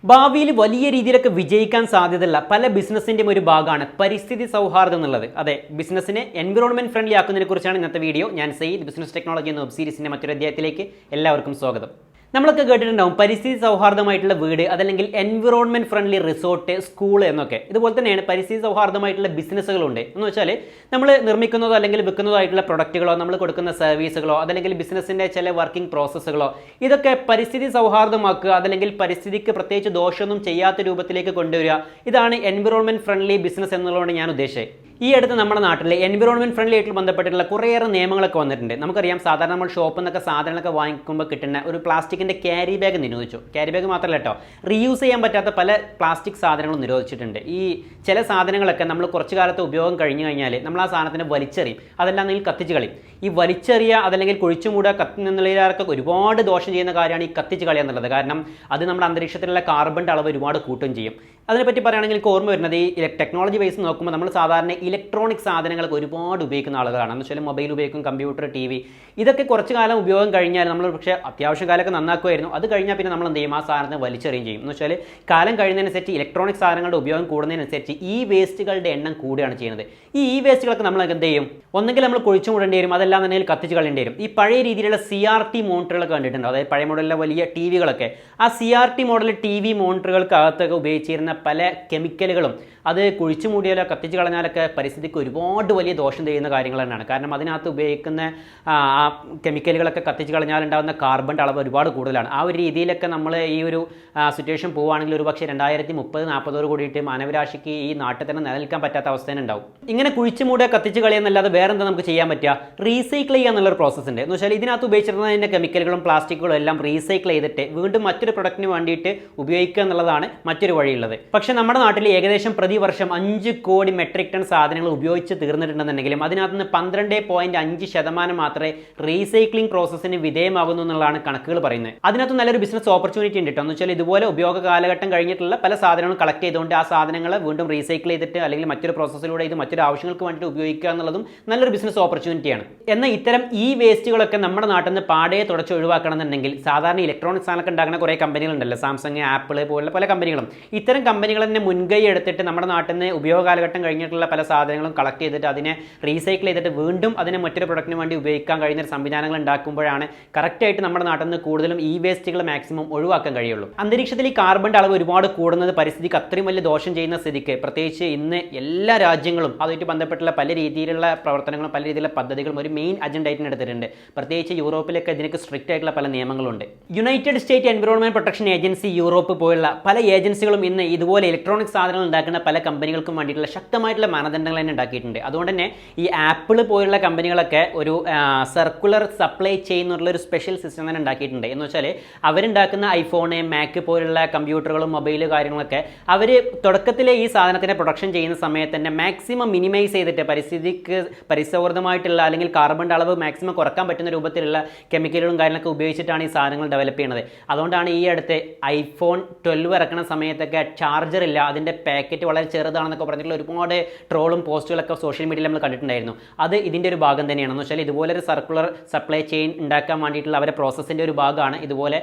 ഭാവിയിൽ വലിയ രീതിയിലൊക്കെ വിജയിക്കാൻ സാധ്യതയുള്ള പല ബിസിനസ്സിൻ്റെയും ഒരു ഭാഗമാണ് പരിസ്ഥിതി സൗഹാർദ്ദം എന്നുള്ളത്. അതെ, ബിസിനസ്സിനെ എൻവിറോൺമെന്റ് ഫ്രണ്ട്ലി ആക്കുന്നതിനെ കുറിച്ചാണ് ഇന്നത്തെ വീഡിയോ. ഞാൻ സയ്യിദ്, ബിസിനസ് ടെക്നോളജി എന്ന വെബ് സീരീസിന്റെ മറ്റൊരു അധ്യായത്തിലേക്ക് എല്ലാവർക്കും സ്വാഗതം. നമ്മളൊക്കെ കേട്ടിട്ടുണ്ടാവും പരിസ്ഥിതി സൗഹാർദ്ദമായിട്ടുള്ള വീട്, അതല്ലെങ്കിൽ എൻവിറോൺമെന്റ് ഫ്രണ്ട്ലി റിസോർട്ട്, സ്കൂൾ എന്നൊക്കെ. ഇതുപോലെ തന്നെയാണ് പരിസ്ഥിതി സൗഹാർദ്ദമായിട്ടുള്ള ബിസിനസ്സുകളുണ്ട്. എന്ന് വെച്ചാൽ നമ്മൾ നിർമ്മിക്കുന്നതോ അല്ലെങ്കിൽ വിൽക്കുന്നതോ ആയിട്ടുള്ള പ്രൊഡക്റ്റുകളോ, നമ്മൾ കൊടുക്കുന്ന സർവീസുകളോ, അതല്ലെങ്കിൽ ബിസിനസ്സിൻ്റെ ചില വർക്കിംഗ് പ്രോസസ്സുകളോ, ഇതൊക്കെ പരിസ്ഥിതി സൗഹാർദ്ദമാക്കുക, അതല്ലെങ്കിൽ പരിസ്ഥിതിക്ക് പ്രത്യേകിച്ച് ദോഷമൊന്നും ചെയ്യാത്ത രൂപത്തിലേക്ക് കൊണ്ടുവരിക. ഇതാണ് എൻവിറോൺമെന്റ് ഫ്രണ്ട്ലി ബിസിനസ് എന്നുള്ളതാണ് ഞാൻ ഉദ്ദേശിച്ചത്. ഈ അടുത്ത് നമ്മുടെ നാട്ടിൽ എൻവിറോൺമെന്റ് ഫ്രണ്ട്ലി ആയിട്ട് ബന്ധപ്പെട്ടിട്ടുള്ള കുറേയേറെ നിയമങ്ങളൊക്കെ വന്നിട്ടുണ്ട്. നമുക്കറിയാം, സാധാരണ നമ്മൾ ഷോപ്പിൽ നിന്നൊക്കെ സാധനങ്ങളൊക്കെ വാങ്ങിക്കുമ്പോൾ കിട്ടുന്ന ഒരു പ്ലാസ്റ്റിക്കിൻ്റെ ക്യാരി ബാഗ് നിരോധിച്ചു. ക്യാരി ബാഗ് മാത്രമല്ല കേട്ടോ, റീയൂസ് ചെയ്യാൻ പറ്റാത്ത പല പ്ലാസ്റ്റിക് സാധനങ്ങളും നിരോധിച്ചിട്ടുണ്ട്. ഈ ചില സാധനങ്ങളൊക്കെ നമ്മൾ കുറച്ച് കാലത്തെ ഉപയോഗം കഴിഞ്ഞു കഴിഞ്ഞാൽ നമ്മൾ ആ സാധനത്തിനെ വലിച്ചെറിയും, അതല്ലാന്നെങ്കിൽ കത്തിച്ച് കളയും. ഈ വലിച്ചെറിയ അതല്ലെങ്കിൽ കുഴിച്ചു മൂടുക, കത്തി നിന്നുള്ളവരൊക്കെ ഒരുപാട് ദോഷം ചെയ്യുന്ന കാര്യമാണ് ഈ കത്തിച്ച് കളയുക എന്നുള്ളത്. കാരണം അത് നമ്മുടെ അന്തരീക്ഷത്തിലുള്ള കാർബണിൻ്റെ അളവ് ഒരുപാട് കൂട്ടുകയും ചെയ്യും. അതിനെപ്പറ്റി പറയുകയാണെങ്കിൽ എനിക്ക് ഓർമ്മ വരുന്നത്, ഈ ടെക്നോളജി വൈസ് നോക്കുമ്പോൾ നമ്മൾ സാധാരണ ഇലക്ട്രോണിക് സാധനങ്ങളൊക്കെ ഒരുപാട് ഉപയോഗിക്കുന്ന ആളുകളാണ്. എന്ന് വെച്ചാൽ മൊബൈൽ ഉപയോഗിക്കും, കമ്പ്യൂട്ടർ, TV, ഇതൊക്കെ കുറച്ച് കാലം ഉപയോഗം കഴിഞ്ഞാൽ നമ്മൾ പക്ഷേ അത്യാവശ്യം കാലമൊക്കെ നന്നാക്കുമായിരുന്നു. അത് കഴിഞ്ഞാൽ പിന്നെ നമ്മൾ എന്ത് ചെയ്യും, ആ സാധനത്തെ വലിച്ചെറിയും ചെയ്യും. എന്ന് വെച്ചാൽ കാലം കഴിയുന്നതിനനുസരിച്ച് ഇലക്ട്രോണിക് സാധനങ്ങളുടെ ഉപയോഗം കൂടുന്നതിനനുസരിച്ച് ഈ വേസ്റ്റുകളുടെ എണ്ണം കൂടുകയാണ് ചെയ്യുന്നത്. ഈ വേസ്റ്റുകളൊക്കെ നമ്മൾ എന്ത് ചെയ്യും, ഒന്നെങ്കിൽ നമ്മൾ കുഴിച്ചു മൂടേണ്ടി വരും, അതല്ലാന്ന് തന്നെ കത്തിച്ച് കളയേണ്ടി വരും. ഈ പഴയ രീതിയിലുള്ള CRT മോണിറ്ററുകളൊക്കെ കണ്ടിട്ടുണ്ടോ, അതായത് പഴയ മോഡലിലെ വലിയ TVകളൊക്കെ. ആ CRT മോഡൽ TV മോണിറ്ററുകൾക്കകത്തൊക്കെ ഉപയോഗിച്ചിരുന്ന പല കെമിക്കലുകളും അത് കുഴിച്ചു മൂടിയാലോ കത്തിച്ച് കളഞ്ഞാലൊക്കെ പരിസ്ഥിതിക്ക് ഒരുപാട് വലിയ ദോഷം ചെയ്യുന്ന കാര്യങ്ങൾ തന്നെയാണ്. കാരണം അതിനകത്ത് ഉപയോഗിക്കുന്ന ആ കെമിക്കലുകളൊക്കെ കത്തിച്ച് കളഞ്ഞാലുണ്ടാകുന്ന കാർബണിൻ്റെ അളവ് ഒരുപാട് കൂടുതലാണ്. ആ ഒരു രീതിയിലൊക്കെ നമ്മൾ ഈ ഒരു സിറ്റുവേഷൻ പോവുകയാണെങ്കിൽ ഒരു പക്ഷേ 2030-40 കൂടിയിട്ട് മാനവരാശിക്ക് ഈ നാട്ടിൽ തന്നെ നിലനിൽക്കാൻ പറ്റാത്ത അവസ്ഥ തന്നെ ഉണ്ടാവും. ഇങ്ങനെ കുഴിച്ചു മൂടുക, കത്തിച്ച് കളയുന്നല്ലാതെ വേറെ എന്താ നമുക്ക് ചെയ്യാൻ പറ്റുക? റീസൈക്കിൾ ചെയ്യുക എന്നുള്ളൊരു പ്രോസസ്സ് ഉണ്ട്. എന്ന് വെച്ചാൽ ഇതിനകത്ത് ഉപയോഗിച്ചിരുന്നതിൻ്റെ കെമിക്കലുകളും പ്ലാസ്റ്റിക്കുകളും എല്ലാം റീസൈക്കിൾ ചെയ്തിട്ട് വീണ്ടും മറ്റൊരു പ്രൊഡക്റ്റിന് വേണ്ടിയിട്ട് ഉപയോഗിക്കുക എന്നുള്ളതാണ് മറ്റൊരു വഴിയുള്ളത്. പക്ഷേ നമ്മുടെ നാട്ടിൽ ഏകദേശം പ്രതിവർഷം 5 കോടി മെട്രിക് ടൺ സാധനങ്ങൾ ഉപയോഗിച്ച് തീർന്നിട്ടുണ്ടെന്നുണ്ടെങ്കിലും അതിനകത്ത് നിന്ന് 12.5% മാത്രമേ റീസൈക്ലിംഗ് പ്രോസസ്സിന് വിധേയമാകുന്നു എന്നുള്ളതാണ് കണക്കുകൾ പറയുന്നത്. അതിനകത്ത് നല്ലൊരു ബിസിനസ് ഓപ്പർച്യൂണിറ്റി ഉണ്ട് കേട്ടോ. എന്ന് വെച്ചാൽ ഇതുപോലെ ഉപയോഗ കാലഘട്ടം കഴിഞ്ഞിട്ടുള്ള പല സാധനങ്ങളും കളക്ട് ചെയ്തുകൊണ്ട് ആ സാധനങ്ങൾ വീണ്ടും റീസൈക്കിൾ ചെയ്തിട്ട് അല്ലെങ്കിൽ മറ്റൊരു പ്രോസസ്സിലൂടെ ഇത് മറ്റൊരു ആവശ്യങ്ങൾക്ക് വേണ്ടിയിട്ട് ഉപയോഗിക്കുക എന്നുള്ളതും നല്ലൊരു ബിസിനസ് ഓപ്പർച്യൂണിറ്റിയാണ്. എന്നാൽ ഇത്തരം ഈ വേസ്റ്റുകളൊക്കെ നമ്മുടെ നാട്ടിൽ നിന്ന് പാടെ തുടച്ച് ഒഴിവാക്കണമെന്നുണ്ടെങ്കിൽ സാധാരണ ഇലക്ട്രോണിക് സാധനമൊക്കെ ഉണ്ടാക്കുന്ന കുറേ കമ്പനികളുണ്ടല്ലോ, സാംസങ്, ആപ്പിൾ പോലുള്ള പല കമ്പനികളും. ഇത്തരം കമ്പനികൾ തന്നെ മുൻകൈ എടുത്തിട്ട് നമ്മുടെ നാട്ടിൽ നിന്ന് ഉപയോഗ കാലഘട്ടം കഴിഞ്ഞിട്ടുള്ള പല സാധനങ്ങളും കളക്ട് ചെയ്തിട്ട് അതിനെ റീസൈക്കിൾ ചെയ്തിട്ട് വീണ്ടും അതിനെ മറ്റൊരു പ്രൊഡക്റ്റിന് വേണ്ടി ഉപയോഗിക്കാൻ കഴിയുന്ന സംവിധാനങ്ങൾ ഉണ്ടാക്കുമ്പോഴാണ് കറക്റ്റായിട്ട് നമ്മുടെ നാട്ടിൽ നിന്ന് കൂടുതലും ഈ വേസ്റ്റുകൾ മാക്സിമം ഒഴിവാക്കാൻ കഴിയുള്ളൂ. അന്തരീക്ഷത്തിൽ ഈ കാർബണിൻ്റെ അളവ് ഒരുപാട് കൂടുന്നത് പരിസ്ഥിതിക്ക് അത്രയും വലിയ ദോഷം ചെയ്യുന്ന സ്ഥിതിക്ക് പ്രത്യേകിച്ച് ഇന്ന് എല്ലാ രാജ്യങ്ങളും അതുമായിട്ട് ബന്ധപ്പെട്ടുള്ള പല രീതിയിലുള്ള പ്രവർത്തനങ്ങളും പല രീതിയിലുള്ള പദ്ധതികളും ഒരു മെയിൻ അജണ്ട ആയിട്ട് എടുത്തിട്ടുണ്ട്. പ്രത്യേകിച്ച് യൂറോപ്പിലൊക്കെ ഇതിനൊക്കെ സ്ട്രിക്റ്റ് ആയിട്ടുള്ള പല നിയമങ്ങളുണ്ട്. United state environment protection agency, Europe പോലുള്ള പല ഏജൻസികളും ഇന്ന് ഇതുപോലെ ഇലക്ട്രോണിക് സാധനങ്ങൾ ഉണ്ടാക്കുന്ന പല കമ്പനികൾക്കും വേണ്ടിയിട്ടുള്ള ശക്തമായിട്ടുള്ള മാനദണ്ഡങ്ങൾ തന്നെ ഉണ്ടാക്കിയിട്ടുണ്ട്. അതുകൊണ്ട് തന്നെ ഈ ആപ്പിൾ പോലുള്ള കമ്പനികളൊക്കെ ഒരു സർക്കുലർ സപ്ലൈ ചെയിൻ എന്നുള്ള ഒരു സ്പെഷ്യൽ സിസ്റ്റം തന്നെ ഉണ്ടാക്കിയിട്ടുണ്ട്. എന്ന് വെച്ചാൽ അവരുണ്ടാക്കുന്ന ഐഫോണ്, മാക്ക് പോലുള്ള കമ്പ്യൂട്ടറുകളും മൊബൈൽ കാര്യങ്ങളൊക്കെ അവർ തുടക്കത്തിലെ ഈ സാധനത്തിനെ പ്രൊഡക്ഷൻ ചെയ്യുന്ന സമയത്ത് തന്നെ മാക്സിമം മിനിമൈസ് ചെയ്തിട്ട് പരിസ്ഥിതിക്ക് പരിസൗഹൃദമായിട്ടുള്ള അല്ലെങ്കിൽ കാർബണിൻ്റെ അളവ് മാക്സിമം കുറക്കാൻ പറ്റുന്ന രൂപത്തിലുള്ള കെമിക്കലുകളും കാര്യങ്ങളൊക്കെ ഉപയോഗിച്ചിട്ടാണ് ഈ സാധനങ്ങൾ ഡെവലപ്പ് ചെയ്യുന്നത്. അതുകൊണ്ടാണ് ഈ അടുത്ത് iPhone 12 ഇറക്കുന്ന സമയത്തൊക്കെ ചാർജർ ഇല്ല, അതിൻ്റെ പാക്കറ്റ് വളരെ ചെറുതാണെന്നൊക്കെ പറഞ്ഞിട്ടുള്ള ഒരുപാട് ട്രോളും പോസ്റ്റുകളൊക്കെ സോഷ്യൽ മീഡിയയിൽ നമ്മൾ കണ്ടിട്ടുണ്ടായിരുന്നു. അത് ഇതിൻ്റെ ഒരു ഭാഗം തന്നെയാണ്. എന്ന് വെച്ചാൽ ഇതുപോലൊരു സർക്കുലർ സപ്ലൈ ചെയിൻ ഉണ്ടാക്കാൻ വേണ്ടിയിട്ടുള്ള അവരുടെ പ്രോസസ്സിൻ്റെ ഒരു ഭാഗമാണ്. ഇതുപോലെ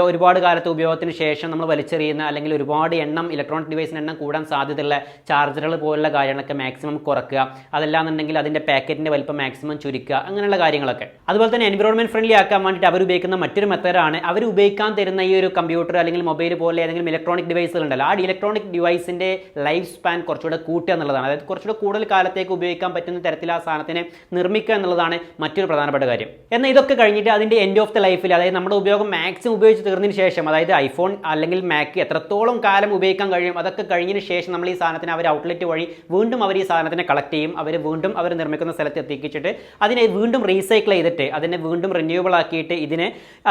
ഒരുപാട് കാലത്തെ ഉപയോഗത്തിന് ശേഷം നമ്മൾ വലിച്ചെറിയുന്ന അല്ലെങ്കിൽ ഒരുപാട് എണ്ണം ഇലക്ട്രോണിക് ഡിവൈസിന് എണ്ണം കൂടാൻ സാധ്യതയുള്ള ചാർജറുകൾ പോലുള്ള കാര്യങ്ങളൊക്കെ മാക്സിമം കുറക്കുക, അതല്ലാന്നുണ്ടെങ്കിൽ അതിൻ്റെ പാക്കറ്റിൻ്റെ വലിപ്പം മാക്സിമം ചുരുക്കുക, അങ്ങനെയുള്ള കാര്യങ്ങളൊക്കെ. അതുപോലെ തന്നെ എൻവിറോൺമെന്റ് ഫ്രണ്ട്ലി ആക്കാൻ വേണ്ടിയിട്ട് അവർ ഉപയോഗിക്കുന്ന മറ്റൊരു മെത്തേഡാണ് അവർ ഉപയോഗിക്കാൻ തരുന്ന ഈ ഒരു കമ്പ്യൂട്ടർ അല്ലെങ്കിൽ മൊബൈൽ പോലെ ഏതെങ്കിലും ഇലക്ട്രോണിക് ഡിവൈസുകൾ ഉണ്ടല്ലോ, ആ ഇലക്ട്രോണിക് ഡിവൈസിൻ്റെ ലൈഫ് സ്പാൻ കുറച്ചുകൂടെ കൂട്ടുക എന്നുള്ളതാണ്. അതായത് കുറച്ചുകൂടെ കൂടുതൽ കാലത്തേക്ക് ഉപയോഗിക്കാൻ പറ്റുന്ന തരത്തിൽ ആ സാധനത്തിനെ നിർമ്മിക്കുക എന്നുള്ളതാണ് മറ്റൊരു പ്രധാനപ്പെട്ട കാര്യം. എന്നാൽ ഇതൊക്കെ കഴിഞ്ഞിട്ട് അതിൻ്റെ എൻഡ് ഓഫ് ദ ലൈഫിൽ, അതായത് നമ്മുടെ ഉപയോഗം മാക്സിമം ഉപയോഗിച്ച് തീർന്നതിന് ശേഷം, അതായത് ഐഫോൺ അല്ലെങ്കിൽ മാക്ക് എത്രത്തോളം കാലം ഉപയോഗിക്കാൻ കഴിയും അതൊക്കെ കഴിഞ്ഞതിന് ശേഷം നമ്മൾ ഈ സാധനത്തിന് അവർ ഔട്ട്ലെറ്റ് വഴി വീണ്ടും അവർ ഈ സാധനത്തിനെ കളക്ട് ചെയ്യും. അവർ വീണ്ടും അവർ നിർമ്മിക്കുന്ന സ്ഥലത്ത് എത്തിച്ചിട്ട് അതിനെ വീണ്ടും റീസൈക്കിൾ ചെയ്തിട്ട് അതിനെ വീണ്ടും റിന്യൂവബിൾ ആക്കിയിട്ട്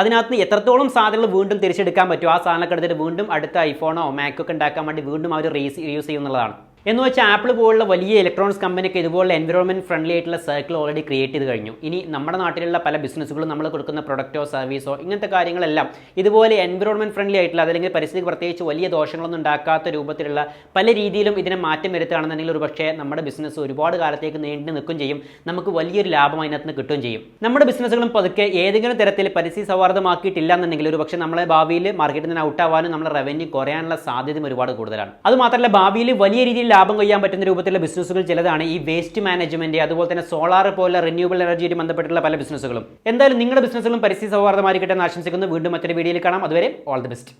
അതിനകത്ത് എത്രത്തോളം സാധനങ്ങൾ വീണ്ടും തിരിച്ചെടുക്കാൻ പറ്റും ആ സാധനമൊക്കെ എടുത്തിട്ട് വീണ്ടും അടുത്ത ഐഫോണോ മാക്കൊക്കെ ഉണ്ടാക്കാൻ വേണ്ടി വീണ്ടും അവർ റീയൂസ് ചെയ്യുന്നതാണ്. എന്ന് വെച്ചാൽ ആപ്പിൾ പോലുള്ള വലിയ ഇലക്ട്രോണിക്സ് കമ്പനിയൊക്കെ ഇതുപോലെ എൻവയോൺമെന്റ് ഫ്രണ്ട്ലി ആയിട്ടുള്ള സർക്കിൾ ഓൾറെഡി ക്രിയേറ്റ് ചെയ്ത് കഴിഞ്ഞു. ഇനി നമ്മുടെ നാട്ടിലുള്ള പല ബിസിനസ്സുകളും നമ്മൾ കൊടുക്കുന്ന പ്രൊഡക്റ്റോ സർവീസോ ഇങ്ങനത്തെ കാര്യങ്ങളെല്ലാം ഇതുപോലെ എൻവയോൺമെന്റ് ഫ്രണ്ട്ലി ആയിട്ടുള്ള അല്ലെങ്കിൽ പരിസ്ഥിതിക്ക് പ്രത്യേകിച്ച് വലിയ ദോഷങ്ങളൊന്നും ഉണ്ടാക്കാത്ത രൂപത്തിലുള്ള പല രീതിയിലും ഇതിനെ മാറ്റം വരുത്തുകയാണെന്നുണ്ടെങ്കിൽ ഒരു പക്ഷേ നമ്മുടെ ബിസിനസ് ഒരുപാട് കാലത്തേക്ക് നീണ്ടു നിൽക്കുകയും ചെയ്യും, നമുക്ക് വലിയൊരു ലാഭം അതിനകത്ത് നിന്ന് കിട്ടുകയും ചെയ്യും. നമ്മുടെ ബിസിനസ്സുകളും പതുക്കെ ഏതെങ്കിലും തരത്തിൽ പരിസ്ഥിതി സൗഹാർദ്ദമാക്കിയിട്ടില്ല എന്നുണ്ടെങ്കിൽ ഒരു പക്ഷേ നമ്മളെ ഭാവിയിൽ മാർക്കറ്റിൽ നിന്ന് ഔട്ട് ആവാനും നമ്മുടെ റവന്യൂ കുറയാനുള്ള സാധ്യതയും ഒരുപാട് കൂടുതലാണ്. അതുമാത്രമല്ല ഭാവിയിൽ വലിയ രീതിയിൽ ലാഭം കൊയ്യാൻ പറ്റുന്ന രൂപത്തിലുള്ള ബിസിനസ്സുകൾ ചിലതാണ് ഈ വേസ്റ്റ് മാനേജ്മെന്റ്, അതുപോലെ തന്നെ സോളാർ പോലെ റിന്യൂവബിൾ എനർജിയുമായി ബന്ധപ്പെട്ടുള്ള പല ബിസിനസ്സുകളും. എന്തായാലും നിങ്ങളുടെ ബിസിനസ്സുകളും പരിസ്ഥിതി സൗഹാർദ്ദമായിരിക്കട്ടെ എന്ന് ആശംസിക്കുന്നു. വീണ്ടും മറ്റൊരു വീഡിയോയിൽ കാണാം. അതുവരെ ഓൾ ദി ബെസ്റ്റ്.